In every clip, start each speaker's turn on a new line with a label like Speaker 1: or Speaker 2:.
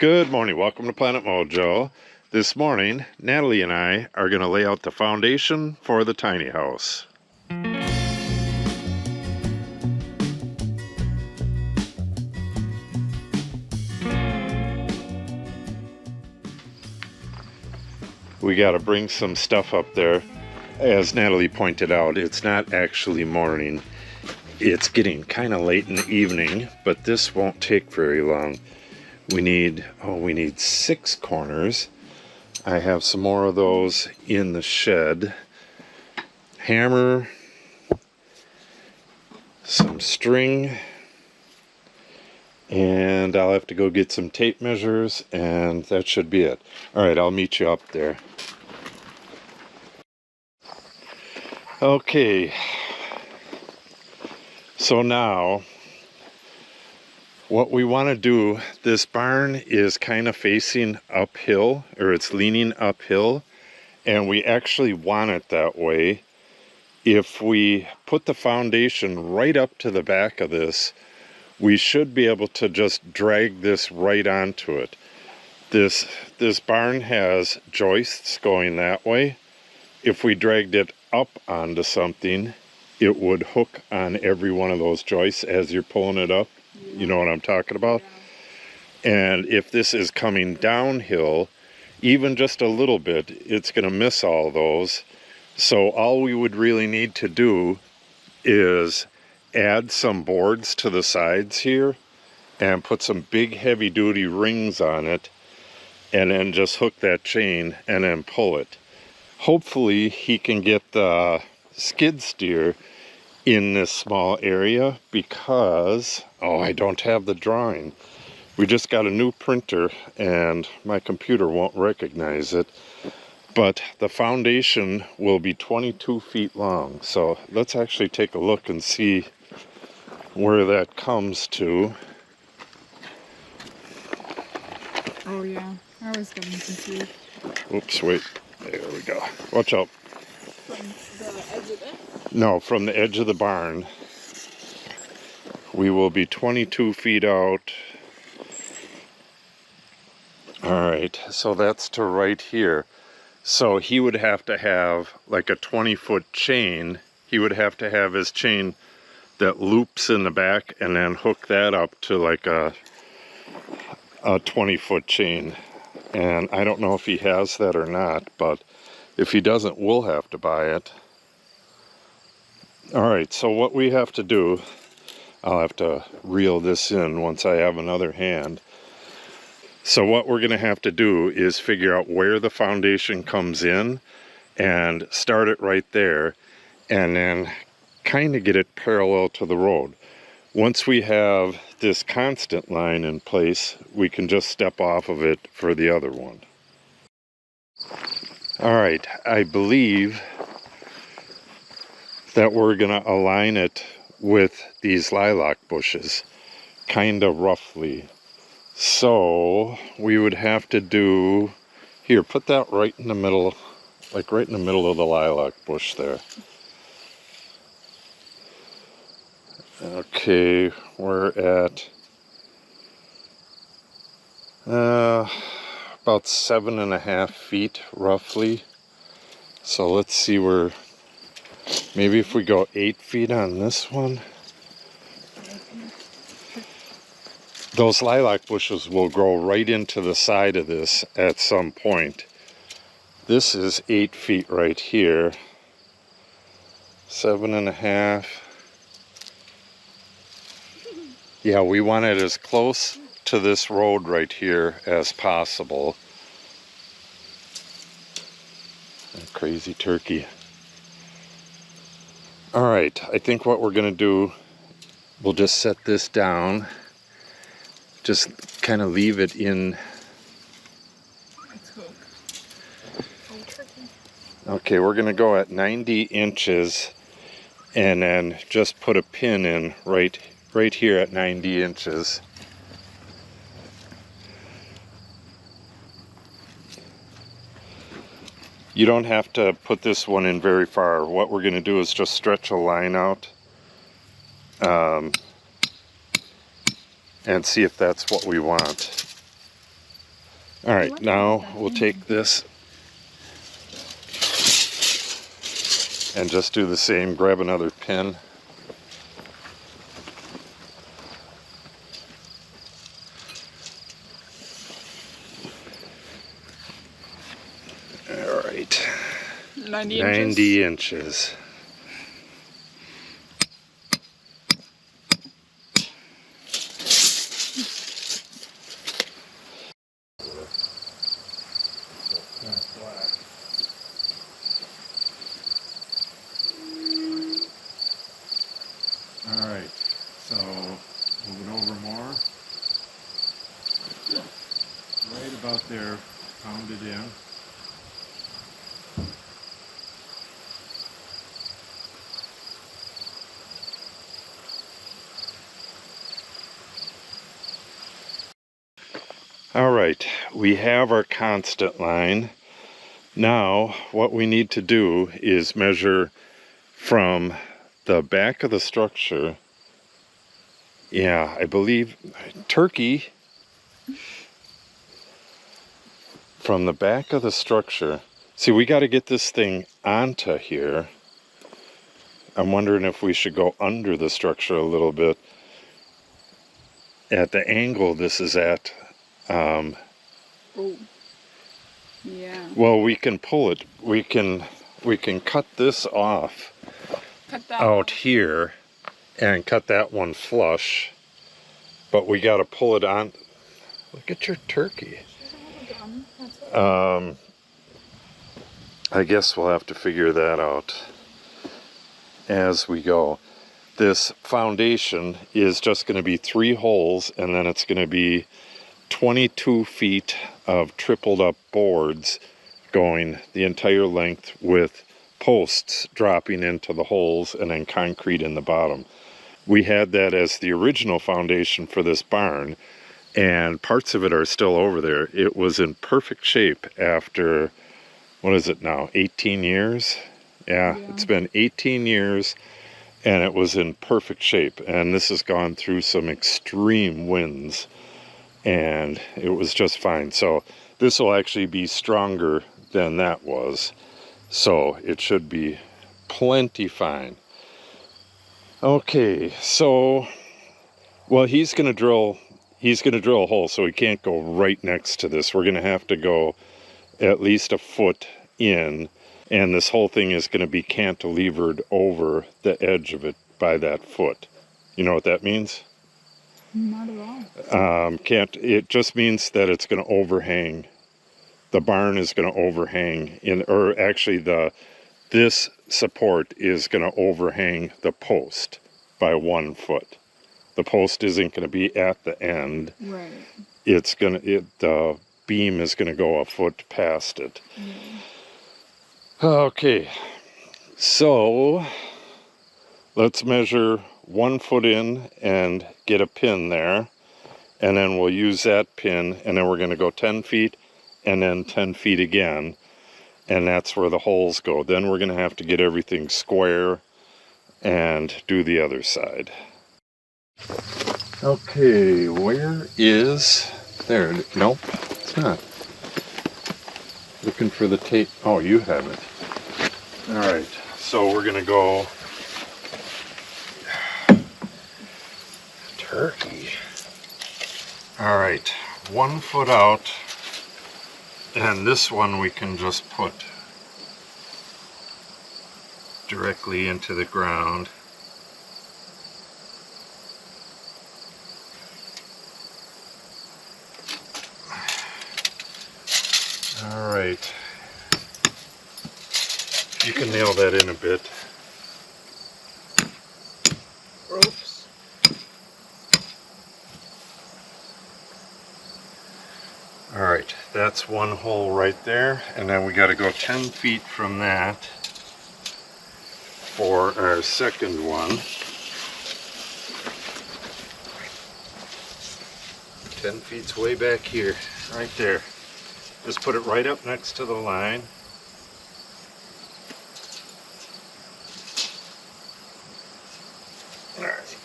Speaker 1: Good morning, welcome to Planet Mojo. This morning, Natalie and I are going to lay out the foundation for the tiny house. We got to bring some stuff up there. As Natalie pointed out, it's not actually morning. It's getting kind of late in the evening, but this won't take very long. We need 6 corners. I have some more of those in the shed. Hammer, some string, and I'll have to go get some tape measures, and that should be it. All right, I'll meet you up there. Okay, so now what we want to do, this barn is kind of facing uphill, or it's leaning uphill, and we actually want it that way. If we put the foundation right up to the back of this, we should be able to just drag this right onto it. This barn has joists going that way. If we dragged it up onto something, it would hook on every one of those joists as you're pulling it up. You know what I'm talking about? And if this is coming downhill, even just a little bit, it's going to miss all those. So all we would really need to do is add some boards to the sides here and put some big heavy duty rings on it, and then just hook that chain and then pull it. Hopefully he can get the skid steer in this small area because, I don't have the drawing. We just got a new printer and my computer won't recognize it. But the foundation will be 22 feet long. So let's actually take a look and see where that comes to.
Speaker 2: Oh yeah, I was getting confused.
Speaker 1: Oops, wait. There we go. Watch out.
Speaker 2: From the edge of it?
Speaker 1: No, from the edge of the barn. We will be 22 feet out. Alright, so that's to right here. So he would have to have like a 20-foot chain. He would have to have his chain that loops in the back and then hook that up to like a 20-foot chain. And I don't know if he has that or not, but if he doesn't, we'll have to buy it. Alright, so what we have to do, I'll have to reel this in once I have another hand. So what we're going to have to do is figure out where the foundation comes in and start it right there, and then kind of get it parallel to the road. Once we have this constant line in place, we can just step off of it for the other one. Alright, I believe that we're going to align it with these lilac bushes, kind of roughly. So we would have to do, here, put that right in the middle, like right in the middle of the lilac bush there. Okay, we're at about 7.5 feet roughly. So let's see where, maybe if we go 8 feet on this one. Those lilac bushes will grow right into the side of this at some point. This is 8 feet right here. 7.5. Yeah, we want it as close to this road right here as possible. A crazy turkey. Alright, I think what we're going to do, we'll just set this down. Just kind of leave it in. Okay, we're going to go at 90 inches and then just put a pin in right here at 90 inches. You don't have to put this one in very far. What we're going to do is just stretch a line out and see if that's what we want. All right,
Speaker 2: What
Speaker 1: now
Speaker 2: is that
Speaker 1: we'll
Speaker 2: thing?
Speaker 1: take this and just do the same. Grab another pin. All right,
Speaker 2: 90 inches.
Speaker 1: 90 inches. All right, so move it over more. Right about there, pound it in. All right, we have our constant line. Now, what we need to do is measure from the back of the structure. Yeah, I believe Turkey, from the back of the structure. See, we got to get this thing onto here. I'm wondering if we should go under the structure a little bit. At the angle this is at,
Speaker 2: Oh. Yeah.
Speaker 1: well, we can pull it. We can cut this off
Speaker 2: Cut that
Speaker 1: out
Speaker 2: off.
Speaker 1: here and cut that one flush. But we got to pull it on. Look at your turkey. I guess we'll have to figure that out as we go. This foundation is just going to be 3 holes, and then it's going to be 22 feet of tripled up boards going the entire length with posts dropping into the holes and then concrete in the bottom. We had that as the original foundation for this barn, and parts of it are still over there. It was in perfect shape after, what is it now, 18 years? Yeah, it's been 18 years, and it was in perfect shape. And this has gone through some extreme winds, and it was just fine. So this will actually be stronger than that was. So it should be plenty fine. Okay, so, well, he's gonna drill a hole, so he can't go right next to this. We're gonna have to go at least a foot in, and this whole thing is gonna be cantilevered over the edge of it by that foot. You know what that means?
Speaker 2: Not at all.
Speaker 1: It just means that it's gonna overhang. The barn is gonna overhang or actually this support is gonna overhang the post by 1 foot. The post isn't going to be at the end.
Speaker 2: Right.
Speaker 1: The beam is going to go a foot past it. Okay, so let's measure 1 foot in and get a pin there, and then we'll use that pin, and then we're going to go 10 feet and then 10 feet again, and that's where the holes go. Then we're going to have to get everything square and do the other side. Okay, where is... There, nope, it's not. Looking for the tape. Oh, you have it. Alright, so we're gonna go... Turkey. Alright, 1 foot out, and this one we can just put directly into the ground. Alright, you can nail that in a bit.
Speaker 2: Ropes.
Speaker 1: Alright, that's 1 hole right there, and then we got to go 10 feet from that for our second one. 10 feet's way back here, right there. Just put it right up next to the line. Alright.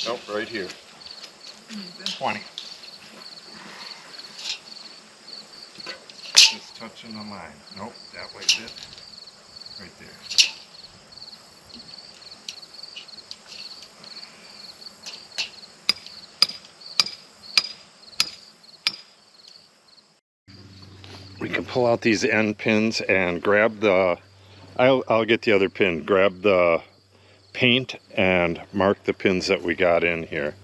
Speaker 1: Nope, right here. 20. Just touching the line. Nope, that way it. Right there. We can pull out these end pins and grab the, I'll get the other pin, grab the paint and mark the pins that we got in here.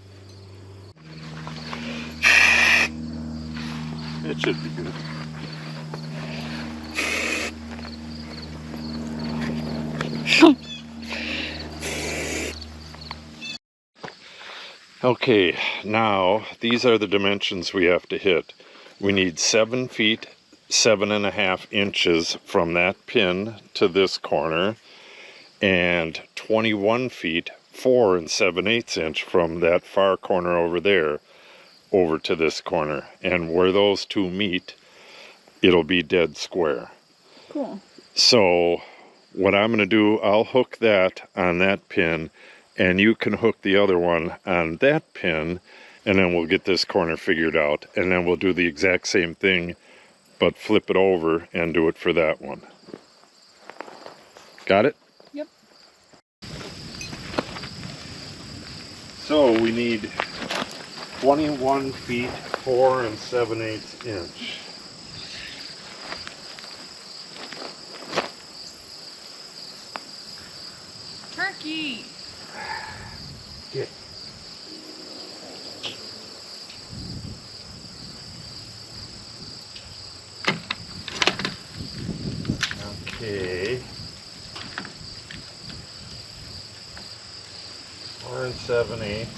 Speaker 1: It should be good. Okay, now these are the dimensions we have to hit. We need 7 feet 7.5 inches from that pin to this corner, and 21 feet 4 7/8 inch from that far corner over there over to this corner. And where those two meet, it'll be dead square.
Speaker 2: Cool.
Speaker 1: So what I'm going to do, I'll hook that on that pin, and you can hook the other one on that pin, and then we'll get this corner figured out. And then we'll do the exact same thing, but flip it over and do it for that one. Got it?
Speaker 2: Yep.
Speaker 1: So we need 21 feet 4 7/8 inch.
Speaker 2: Turkey.
Speaker 1: Yeah. Okay. 4 7/8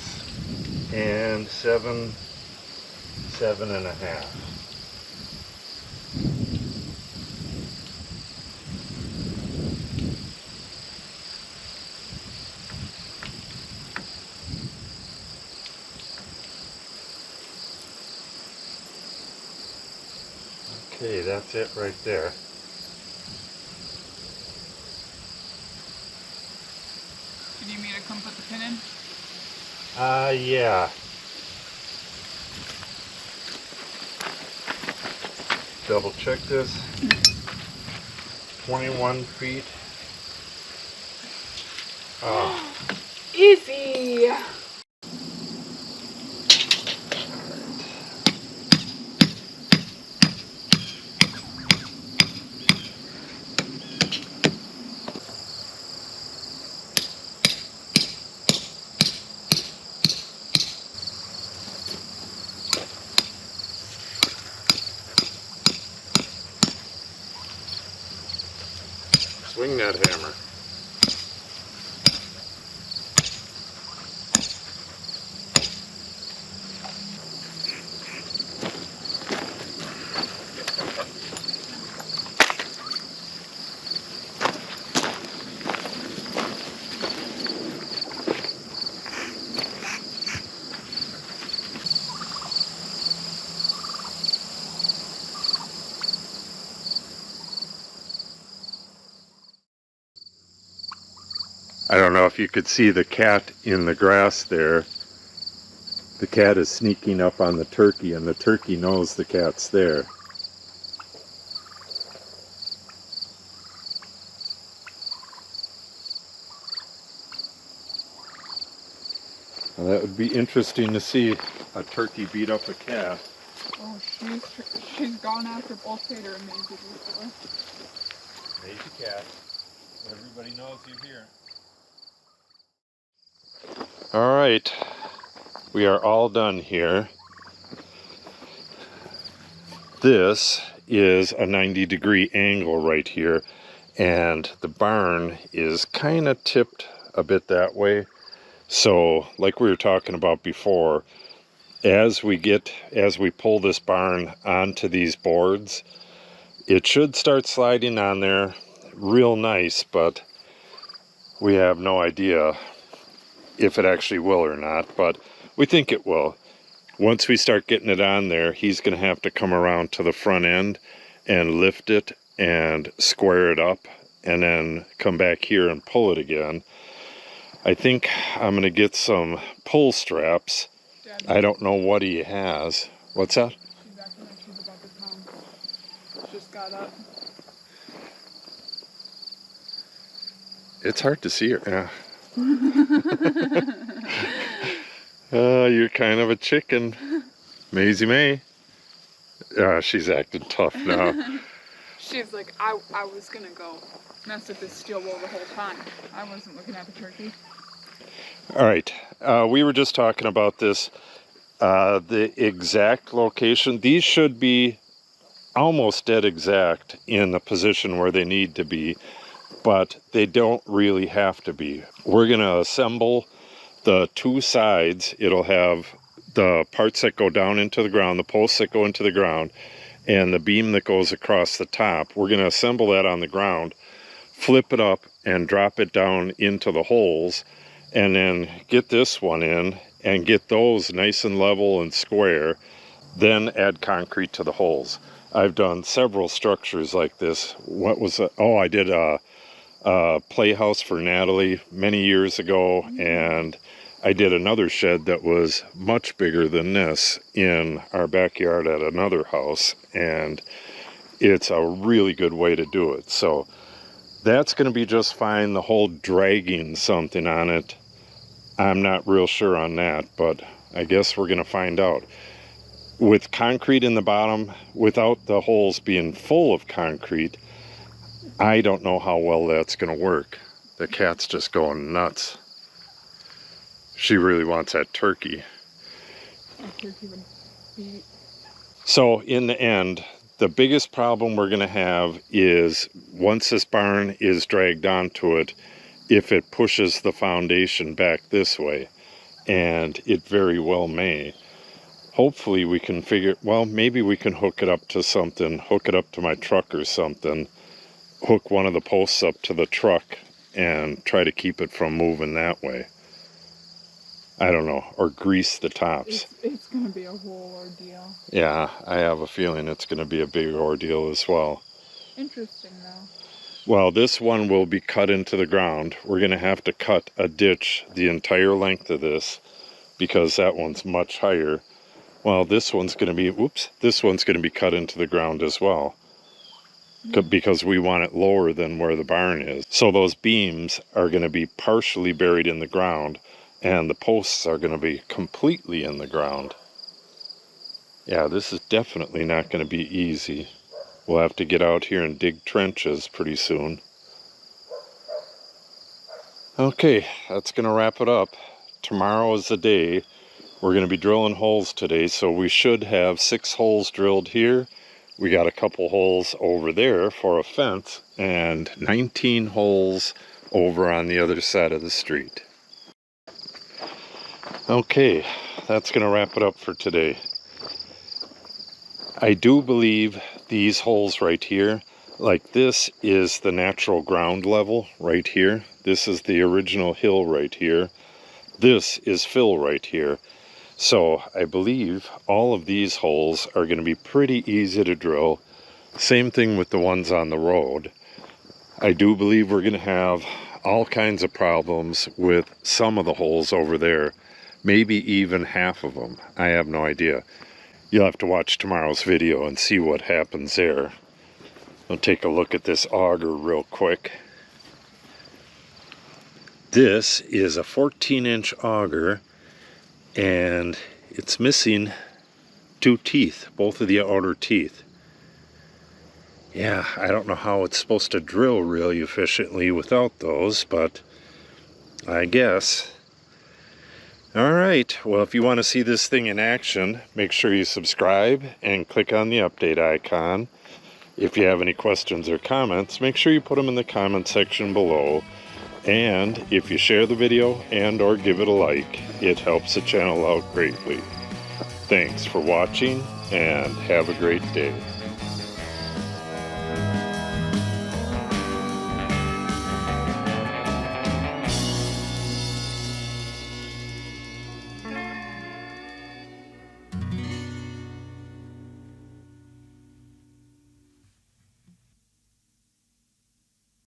Speaker 1: and 7 7.5. Okay, that's it right there.
Speaker 2: Do you need me to come put the pin in?
Speaker 1: Yeah. Double check this. 21 feet.
Speaker 2: Easy.
Speaker 1: Swing that hammer. I don't know if you could see the cat in the grass there. The cat is sneaking up on the turkey, and the turkey knows the cat's there. Well, that would be interesting to see a turkey beat up a cat.
Speaker 2: Oh, she's gone after both Tater and Maisie before.
Speaker 1: Maisie cat. Everybody knows you're here. All right, we are all done here. This is a 90-degree angle right here, and the barn is kind of tipped a bit that way. So like we were talking about before, as we pull this barn onto these boards, it should start sliding on there real nice, but we have no idea if it actually will or not, but we think it will. Once we start getting it on there, he's going to have to come around to the front end and lift it and square it up, and then come back here and pull it again. I think I'm going to get some pull straps.
Speaker 2: Dad,
Speaker 1: I don't know what he has. What's that?
Speaker 2: she's acting like she's about to pounce. Just got up.
Speaker 1: It's hard to see her. Yeah. You're kind of a chicken. Maisie May. She's acting tough now.
Speaker 2: She's like, I was gonna go mess with this steel wool the whole time. I wasn't looking at the turkey.
Speaker 1: All right. We were just talking about this. The exact location. These should be almost dead exact in the position where they need to be, but they don't really have to be. We're going to assemble the two sides. It'll have the parts that go down into the ground, the posts that go into the ground, and the beam that goes across the top. We're going to assemble that on the ground, flip it up, and drop it down into the holes, and then get this one in and get those nice and level and square, then add concrete to the holes. I've done several structures like this. What was it? Oh, I did a playhouse for Natalie many years ago, and I did another shed that was much bigger than this in our backyard at another house, and it's a really good way to do it. So that's going to be just fine. The whole dragging something on it, I'm not real sure on that, but I guess we're going to find out. With concrete in the bottom, without the holes being full of concrete, I don't know how well that's going to work. The cat's just going nuts. She really wants that turkey.
Speaker 2: That turkey would be...
Speaker 1: So in the end, the biggest problem we're going to have is once this barn is dragged onto it, if it pushes the foundation back this way, and it very well may. Hopefully we can figure, well, maybe we can hook it up to something, hook it up to my truck or something, hook one of the posts up to the truck and try to keep it from moving that way. I don't know, or grease the tops.
Speaker 2: It's going to be a whole ordeal.
Speaker 1: Yeah, I have a feeling it's going to be a big ordeal as well.
Speaker 2: Interesting though.
Speaker 1: Well, this one will be cut into the ground. We're going to have to cut a ditch the entire length of this because that one's much higher. Well, this one's going to be, this one's going to be cut into the ground as well. Because we want it lower than where the barn is. So those beams are going to be partially buried in the ground, and the posts are going to be completely in the ground. Yeah, this is definitely not going to be easy. We'll have to get out here and dig trenches pretty soon. Okay, that's going to wrap it up. Tomorrow is the day. We're going to be drilling holes today, so we should have 6 holes drilled here. We got a couple holes over there for a fence, and 19 holes over on the other side of the street. Okay, that's going to wrap it up for today. I do believe these holes right here, like this is the natural ground level right here. This is the original hill right here. This is fill right here. So I believe all of these holes are going to be pretty easy to drill. Same thing with the ones on the road. I do believe we're going to have all kinds of problems with some of the holes over there. Maybe even half of them. I have no idea. You'll have to watch tomorrow's video and see what happens there. I'll take a look at this auger real quick. This is a 14-inch auger, and it's missing 2 teeth, both of the outer teeth. Yeah, I don't know how it's supposed to drill really efficiently without those, but I guess. Alright, well, if you want to see this thing in action, make sure you subscribe and click on the update icon. If you have any questions or comments, make sure you put them in the comment section below. And if you share the video and or give it a like, it helps the channel out greatly. Thanks for watching and have a great day.